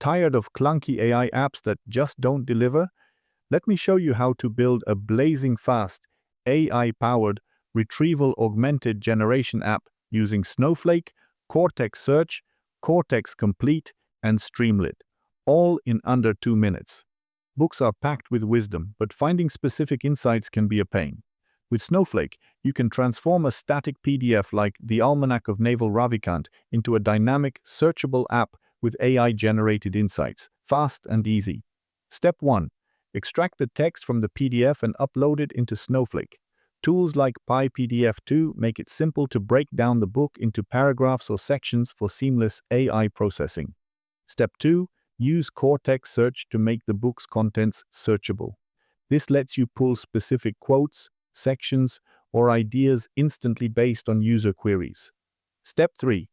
Tired of clunky AI apps that just don't deliver? Let me show you how to build a blazing fast, AI-powered Retrieval-Augmented Generation app using Snowflake, Cortex Search, Cortex Complete, and Streamlit, all in under 2 minutes. Books are packed with wisdom, but finding specific insights can be a pain. With Snowflake, you can transform a static PDF like the Almanack of Naval Ravikant into a dynamic, searchable app with AI-generated insights, fast and easy. Step 1. Extract the text from the PDF and upload it into Snowflake. Tools like PyPDF2 make it simple to break down the book into paragraphs or sections for seamless AI processing. Step 2. Use Cortex Search to make the book's contents searchable. This lets you pull specific quotes, sections, or ideas instantly based on user queries. Step 3.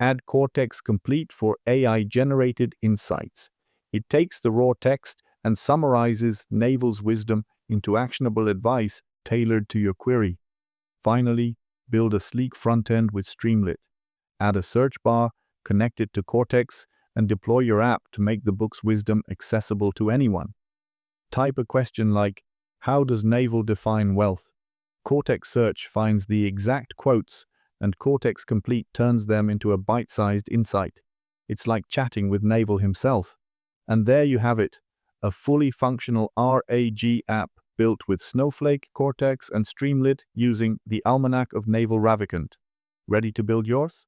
Add Cortex Complete for AI-generated insights. It takes the raw text and summarizes Naval's wisdom into actionable advice tailored to your query. Finally, build a sleek front-end with Streamlit. Add a search bar, connect it to Cortex, and deploy your app to make the book's wisdom accessible to anyone. Type a question like, "How does Naval define wealth?" Cortex Search finds the exact quotes, and Cortex Complete turns them into a bite-sized insight. It's like chatting with Naval himself. And there you have it, a fully functional RAG app built with Snowflake, Cortex, and Streamlit using the Almanack of Naval Ravikant. Ready to build yours?